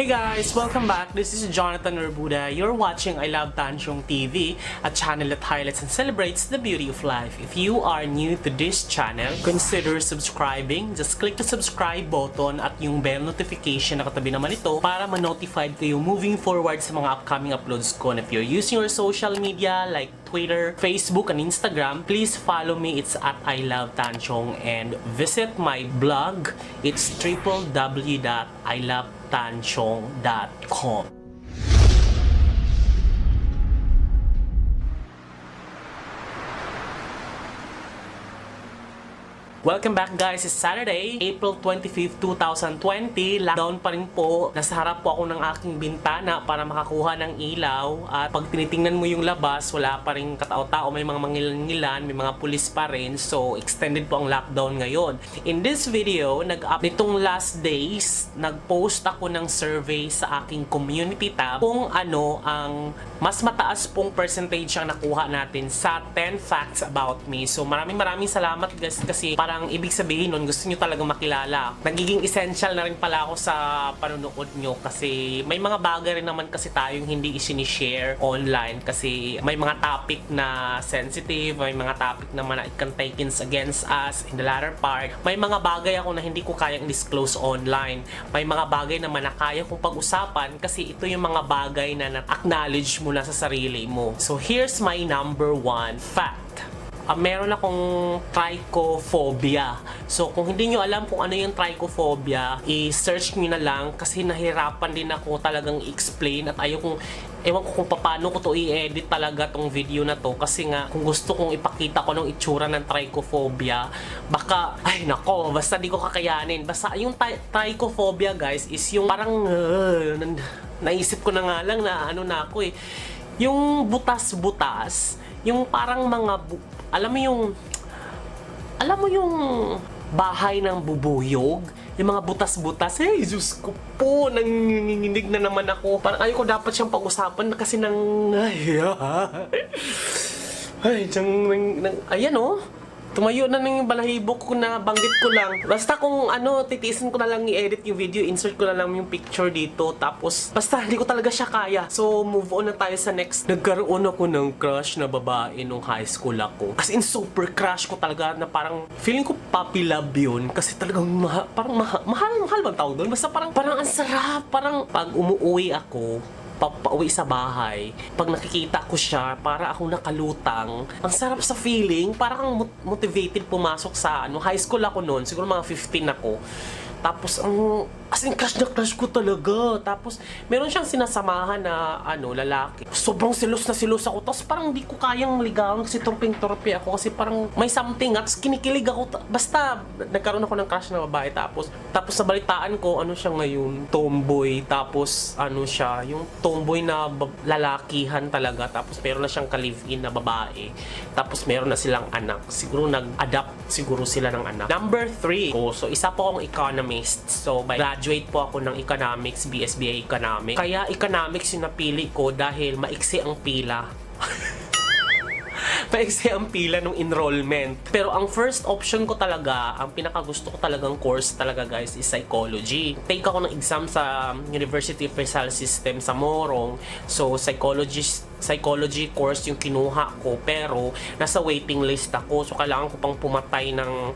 Hey guys! Welcome back. This is Jonathan Urbuda. You're watching I Love Tansyong TV, a channel that highlights and celebrates the beauty of life. If you are new to this channel, consider subscribing. Just click the subscribe button at yung bell notification na katabi naman ito para ma-notified kayo moving forward sa mga upcoming uploads ko. And if you're using your social media like Twitter, Facebook, and Instagram, please follow me. It's at I Love Tansyong and visit my blog. It's www.ilovetansyong.com. Welcome back guys, it's Saturday, April 25, 2020. Lockdown pa rin po. Nasa harap po ako ng aking bintana para makakuha ng ilaw. At pag tinitingnan mo yung labas, wala pa rin katao-tao. May mga mangilan-ngilan, may mga pulis pa rin. So, extended po ang lockdown ngayon. In this video, nitong last days, nag-post ako ng survey sa aking community tab kung ano ang mas mataas pong percentage ang nakuha natin sa 10 facts about me. So, maraming salamat guys kasi parang ibig sabihin nun, gusto nyo talaga makilala. Nagiging essential na rin pala ako sa panonood nyo kasi may mga bagay rin naman kasi tayong hindi isinishare online kasi may mga topic na sensitive, may mga topic naman na it can take against us in the latter part. May mga bagay ako na hindi ko kayang disclose online. May mga bagay naman na kaya kong pag-usapan kasi ito yung mga bagay na na-acknowledge mo na sa sarili mo. So here's my number 1 fact. Meron akong trichophobia. So, kung hindi nyo alam kung ano yung trichophobia, i-search nyo na lang kasi nahirapan din ako talagang i-explain at ewan ko kung paano ko to i-edit talaga tong video na to kasi nga kung gusto kong ipakita ko ng itsura ng trichophobia, baka, ay nako, basta di ko kakayanin. Basta yung trichophobia guys is yung parang, naisip ko na nga lang na ano na ako yung butas-butas, yung parang mga alam mo yung bahay ng bubuyog, yung mga butas-butas. Hey, Diyos ko po, nanginginig na naman ako. Parang ayoko dapat siyang pag-usapan kasi ayan tumayo na ng balahibo ko na banggit ko lang. Basta kung titiisin ko na lang i-edit yung video, insert ko na lang yung picture dito. Tapos, basta hindi ko talaga siya kaya. So, move on na tayo sa next. Nagkaroon ako ng crush na babae nung high school ako. As in, super crush ko talaga na parang feeling ko puppy love yun. Kasi talagang mahal bang tawag doon? Basta parang ang sarap. Parang pag umuwi ako, pauwi sa bahay, pag nakikita ko siya, para akong nakalutang. Ang sarap sa feeling, parang motivated pumasok sa high school ako noon, siguro mga 15 ako. Tapos, as in, crush na crush ko talaga. Tapos, meron siyang sinasamahan na, lalaki. Sobrang silos na silos ako. Tapos, parang di ko kayang ligawan kasi torping-torpe ako. Kasi parang may something at kinikilig ako. Basta, nagkaroon ako ng crush na babae. Tapos sa balitaan ko, siya ngayon? Tomboy. Tapos, siya? Yung tomboy na lalakihan talaga. Tapos, meron na siyang ka-live-in na babae. Tapos, meron na silang anak. Siguro, nag-adapt siguro sila ng anak. Number 3. So, isa po akong economist. So, graduate po ako ng economics, BSBA economics. Kaya economics yung napili ko dahil maiksi ang pila. Maiksi ang pila ng enrollment. Pero ang first option ko talaga, ang pinakagusto ko talagang course talaga guys is psychology. Take ako ng exam sa University of Rizal System sa Morong. So, psychology course yung kinuha ko pero nasa waiting list ako. So, kailangan ko pang pumatay ng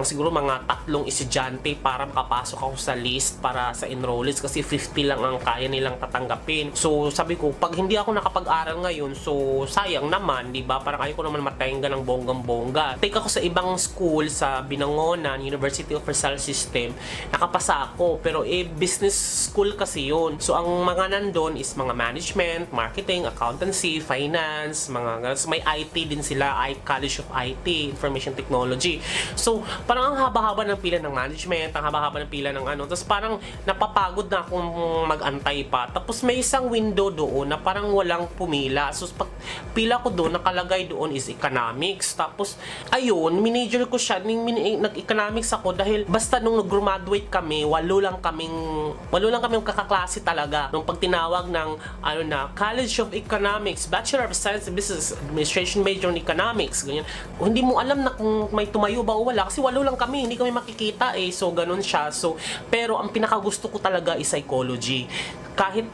siguro mga 3 estudyante para makapasok ako sa list para sa enrollees kasi 50 lang ang kaya nilang tatanggapin. So, sabi ko, pag hindi ako nakapag-aral ngayon, so sayang naman, di ba? Parang ayaw ko naman matahinga ng bonggang-bongga. Take ako sa ibang school sa Binangonan, University of Rizal System. Nakapasa ako, pero business school kasi yun. So, ang mga nandun is mga management, marketing, accountancy, finance, may IT din sila, College of IT, Information Technology. So, parang ang haba-haba ng pila ng management, ang haba-haba ng pila ng tapos parang napapagod na akong mag-antay pa. Tapos may isang window doon na parang walang pumila. So, pag pila ko doon, nakalagay doon is economics. Tapos, ayun, minajor ko siya, nag-economics ako dahil basta nung nag-graduate kami, walo lang kaming kakaklase talaga. Nung pag tinawag ng, College of Economics, Economics, Bachelor of Science in Business Administration, major in Economics, ganyan. Hindi mo alam na kung may tumayo ba o wala kasi 8 lang kami, hindi kami makikita eh. So ganun siya. So pero ang pinakagusto ko talaga is psychology. Kahit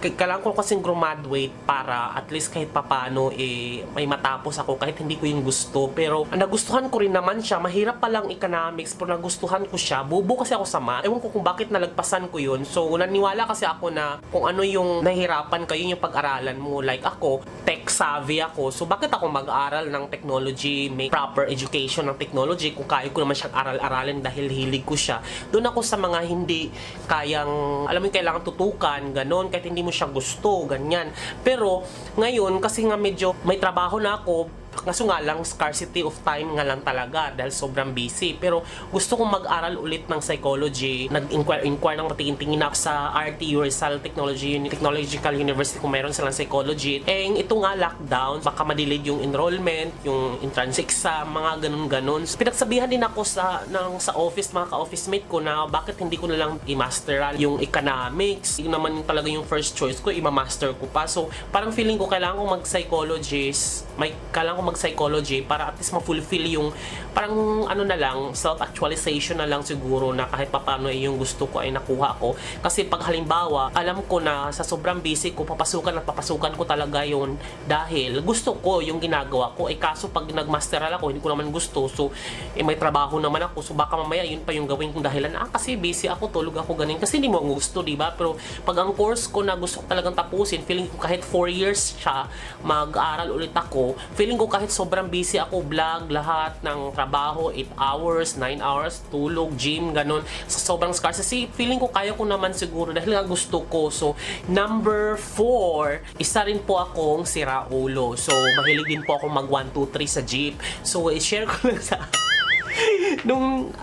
kailangan ko kasing graduate para at least kahit papano eh may matapos ako kahit hindi ko yung gusto, pero nagustuhan ko rin naman siya. Mahirap pa lang economics pero nagustuhan ko siya. Bubo kasi ako sa math, ewan ko kung bakit nalagpasan ko yun. So naniwala kasi ako na kung ano yung nahihirapan kayo yung pag-aralan mo, like ako tech savvy ako, so bakit ako mag-aral ng technology, may proper education ng technology kung kaya ko naman siyang aral-aralin dahil hilig ko siya. Doon ako sa mga hindi kayang, alam mo yung kailangan tutukan ganon, kahit hindi mo siya gusto, ganyan. Pero ngayon kasi nga medyo may trabaho na ako, kaso nga lang scarcity of time nga lang talaga dahil sobrang busy. Pero gusto kong mag-aral ulit ng psychology. Nag-inquire ng matingin-tingin ako sa RTU, Rizal Technological University kung meron silang psychology. Eh ito nga lockdown, baka ma-delay yung enrollment, yung entrance exam, mga ganun-ganun. So, pinagsabihan din ako sa office, mga ka-office mate ko na bakit hindi ko na lang i-masteral yung economics. Yung naman talaga yung first choice ko, i-master ko pa. So parang feeling ko kailangan ko mag-psychologist, kailangan ko mag-psychology para at least ma-fulfill yung parang ano na lang, self-actualization na lang siguro na kahit papano yung gusto ko ay nakuha ko. Kasi pag halimbawa, alam ko na sa sobrang busy ko, papasukan ko talaga yun dahil gusto ko yung ginagawa ko. Eh kaso pag nag-masteral ako, hindi ko naman gusto. So, may trabaho naman ako. So, baka mamaya yun pa yung gawin kong dahilan. Kasi busy ako, tulog ako, ganun. Kasi hindi mo gusto, diba? Pero pag ang course ko na gusto ko talagang tapusin, feeling ko kahit 4 years siya, mag-aaral ulit ako, feeling ko kahit sobrang busy ako, vlog, lahat ng trabaho, 8 hours, 9 hours, tulog, gym, ganun, sa sobrang scarcity, feeling ko kaya ko naman siguro dahil nga gusto ko. So, number 4, isa rin po akong siraulo. So, mahilig din po ako mag 1, 2, 3 sa jeep. So, i-share ko lang sa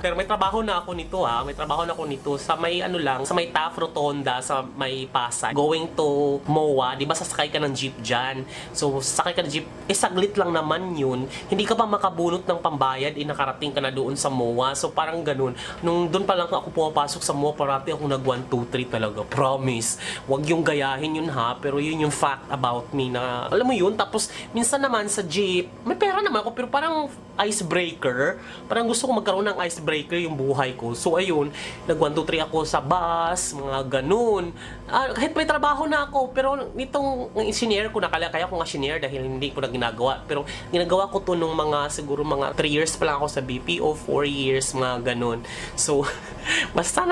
pero may trabaho na ako nito may trabaho na ako nito sa may ano lang, sa may TAF Rotonda, sa may Pasay, going to MOA, di ba sasakay ka ng jeep dyan. So sasakay ka ng jeep, saglit lang naman yun, hindi ka pa makabunot ng pambayad, nakarating ka na doon sa MOA. So parang ganun, nung doon pa lang ako pumapasok sa MOA, parati ako nag 1, 2, 3 talaga, promise. Wag yung gayahin yun pero yun yung fact about me na, alam mo yun. Tapos minsan naman sa jeep, may pera naman ako pero parang icebreaker, parang gusto ko magkaroon ng icebreaker yung buhay ko. So ayun, nag 1, 2, 3 ako sa bus, mga ganun. Kahit may trabaho na ako, pero nitong engineer ko, kaya ko nga engineer dahil hindi ko na ginagawa. Pero ginagawa ko to nung siguro mga 3 years pa lang ako sa BPO, 4 years, mga ganun. So, basta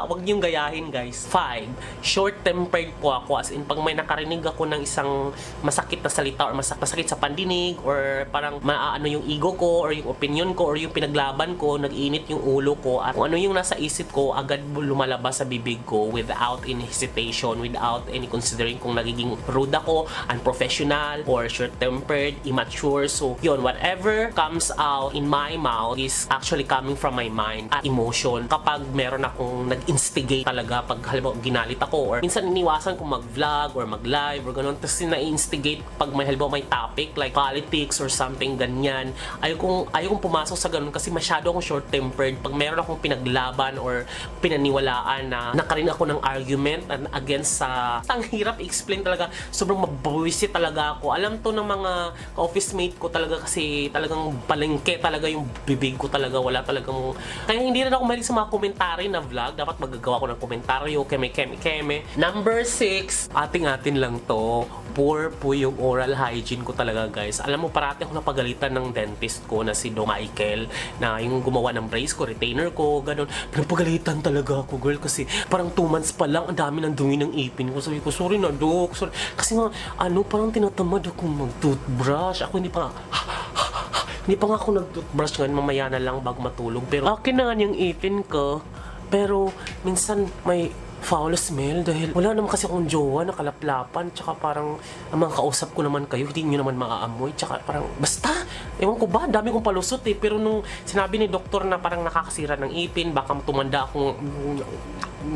wag niyong gayahin guys. 5, short-tempered po ako, as in pag may nakarinig ako ng isang masakit na salita or masakit sa pandinig or parang maaano yung ego ko or yung opinion ko or yung pinaglaban ko, nag-init yung ulo ko at kung ano yung nasa isip ko, agad lumalabas sa bibig ko without any hesitation, without any considering kung nagiging rude ako, unprofessional, or short-tempered, immature. So yun, whatever comes out in my mouth is actually coming from my mind at emotion. Kapag meron akong nag-instigate talaga, pag halimbawa ginalit ako or minsan iniwasan ko mag-vlog or mag-live or ganun, tapos na-instigate pag may halimbawa may topic like politics or something ganyan, ayaw kong pumasok sa ganun kasi masyado akong short-tempered. Pag meron akong pinaglaban or pinaniwalaan na nakarin ako ng argument against sa ang hirap i-explain talaga, sobrang mabuwisit talaga ako. Alam to ng mga office mate ko talaga kasi talagang palengke talaga yung bibig ko talaga, wala talagang, kaya hindi rin ako mahilig sa mga komentary na vlog. Dapat magagawa ko ng komentaryo, keme. Number 6, ating-atin lang to, poor po yung oral hygiene ko talaga guys. Alam mo, parati ako napagalitan ng dentist ko na si Dong Michael, na yung gumawa ng brace ko, retainer ko, ganun. Pinapagalitan talaga ako girl kasi parang 2 months pa lang, ang dami ng dumi ng ipin ko. Sabi ko, sorry na Dok, sorry. Kasi nga, parang tinatamad ako mag-toothbrush. Ako hindi pa nga ako nag-toothbrush ngayon, mamaya na lang bago matulog. Pero akin na nga yung ipin ko. Pero minsan may foul smell dahil wala naman kasi akong jowa na kalaplapan, tsaka parang ang mga kausap ko naman kayo, hindi nyo naman maaamoy, tsaka parang basta, ewan ko ba, dami kong palusot pero nung sinabi ni doktor na parang nakakasira ng ipin, baka tumanda akong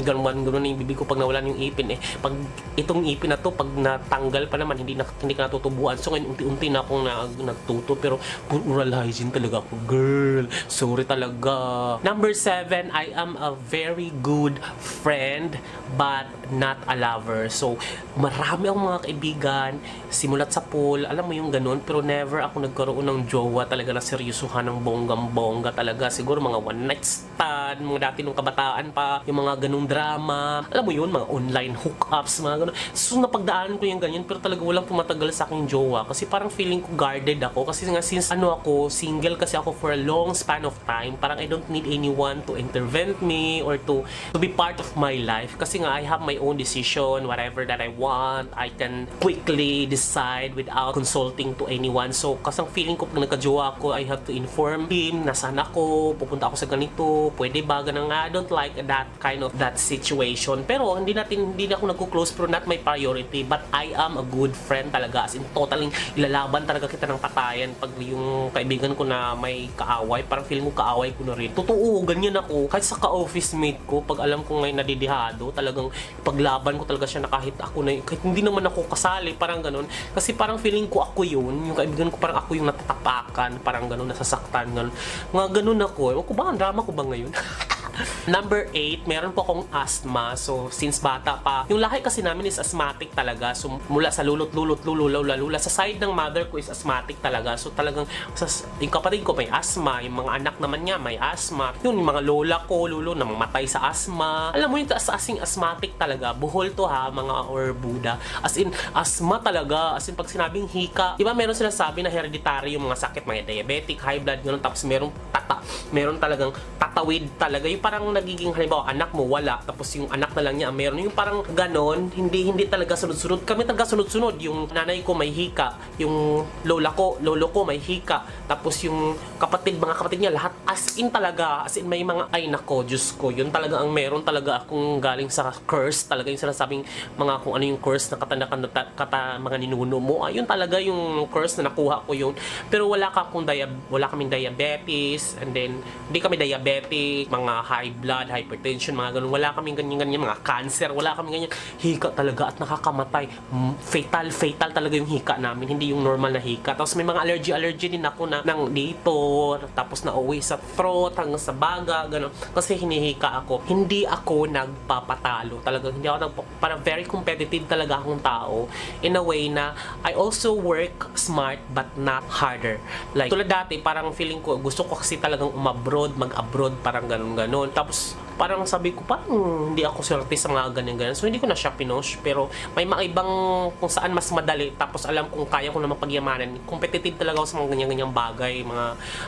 ganun na yung bibig ko pag nawalan yung ipin pag itong ipin na to, pag natanggal pa naman, hindi ka natutubuan. So ngayon unti-unti na akong nagtuto, pero oral hygiene talaga ako girl, sorry talaga. Number 7, I am a very good friend. but not a lover. So, marami akong mga kaibigan, simulat sa pool, alam mo yung ganun, pero never ako nagkaroon ng jowa talaga na seryosohan ng bonggang-bongga talaga. Siguro mga one night stand, mga dati nung kabataan pa, yung mga ganung drama, alam mo yun, mga online hookups, mga ganun. So, napagdaanan ko yung ganyan, pero talaga walang pumatagal sa aking jowa kasi parang feeling ko guarded ako kasi nga since ako, single kasi ako for a long span of time, parang I don't need anyone to intervene me or to be part of my life kasi nga I have my own decision, whatever that I want, I can quickly decide without consulting to anyone. So, kasi ang feeling ko pag nagka-jowa ako, I have to inform him, nasaan ako, pupunta ako sa ganito, pwede ba, ganun nga. I don't like that situation. Pero, hindi na ako nagko-close, pero not my priority, but I am a good friend talaga, as in totaling ilalaban talaga kita ng patayan pag yung kaibigan ko na may kaaway, parang feeling ko kaaway ko na rin. Totoo, ganyan ako. Kahit sa ka-office mate ko, pag alam ko ngayon nadidihado, talagang paglaban ko talaga siya na kahit ako na, kahit hindi naman ako kasali, parang ganun. Kasi parang feeling ko ako yun, yung kaibigan ko parang ako yung natatapakan, parang ganun, nasasaktan, ganun. Mga ganun ako. Ewan ko ba, ang drama ko ba ngayon? Number 8, meron po akong asthma. So, since bata pa, yung lahi kasi namin is asthmatic talaga. So, mula sa lula, sa side ng mother ko is asthmatic talaga. So, talagang, yung kapatid ko may asthma, yung mga anak naman niya may asthma. Yung mga lola ko, lulo, namamatay sa asthma. Alam mo yung asing asthmatic talaga. Buhol to ha, mga or Buddha. As in, asthma talaga. As in, pag sinabing hika, diba meron sinasabi na hereditary yung mga sakit, mga diabetic, high blood, gano'n. Tapos meron talagang tatawid talaga. Yung parang nagiging halimbawa anak mo wala tapos yung anak na lang niya meron yung parang ganon, hindi talaga sunod-sunod. Kami talaga sunod-sunod. Yung nanay ko may hika, yung lolo ko may hika, tapos yung mga kapatid niya lahat as in may mga ay nako, Diyos ko, yun talaga ang meron talaga akong galing sa curse talaga, yung sinasabing mga kung ano yung curse na mga ninuno mo, ayun talaga yung curse na nakuha ko yun. Pero wala kaming diabetes, and then hindi kami diabetic, mga high blood, hypertension, mga ganun. Wala kaming ganyan, mga cancer, wala kaming ganyan. Hika talaga at nakakamatay. Fatal talaga yung hika namin, hindi yung normal na hika. Tapos may mga allergy din ako ng dito, tapos nauwi sa throat, hanggang sa baga, ganun. Kasi hinihika ako. Hindi ako nagpapatalo. Talaga, hindi ako parang very competitive talaga akong tao. In a way na, I also work smart but not harder. Like, tulad dati, parang feeling ko, gusto ko kasi talagang mag-abroad, parang ganun. Tapos, parang sabi ko, parang hindi ako swerte sa mga ganyan. So, hindi ko na siya pinush. Pero, may mga ibang kung saan mas madali. Tapos, alam kong kaya ko naman pagyamanan. Competitive talaga ako sa mga ganyan-ganyang bagay.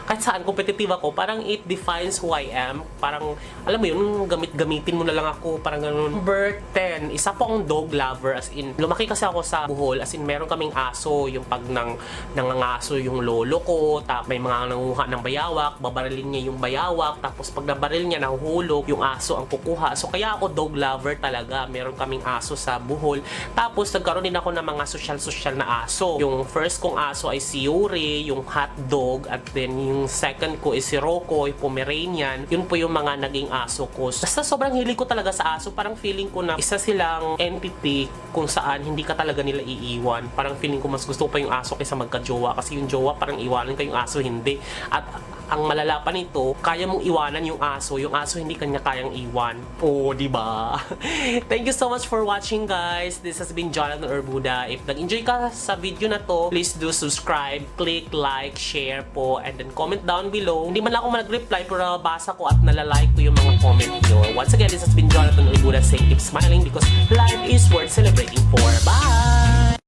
Kahit saan competitive ako, parang it defines who I am. Parang, alam mo yun, gamitin mo na lang ako. Parang ganun. Number 10, isa po akong dog lover. As in, lumaki kasi ako sa Bohol. As in, meron kaming aso. Yung pag nangangaso yung lolo ko. May mga nanguha ng bayawak. Babarilin niya yung bayawak. Tapos, pag nabaril niya, nahuhulog, yung aso ang kukuha. So, kaya ako dog lover talaga. Meron kaming aso sa Bohol. Tapos, nagkaroon din ako ng mga social na aso. Yung first kong aso ay si Yuri, yung hot dog. At then, yung second ko is si Rocco, yung Pomeranian. Yun po yung mga naging aso ko. Basta sobrang hilig ko talaga sa aso. Parang feeling ko na isa silang entity kung saan hindi ka talaga nila iiwan. Parang feeling ko mas gusto ko pa yung aso kaysa magka-jowa. Kasi yung jowa parang iwanan ka, yung aso hindi. At ang malala pa nito, kaya mong iwanan yung aso hindi kanya kayang iwan. Oh, di ba? Thank you so much for watching, guys. This has been Jonathan Urbuda. If nag-enjoy ka sa video na to, please do subscribe, click like, share po, and then comment down below. Hindi man lang ako mag-reply, pero basa ko at nalalike ko yung mga comment nyo. Once again, this has been Jonathan Urbuda saying keep smiling because life is worth celebrating for. Bye!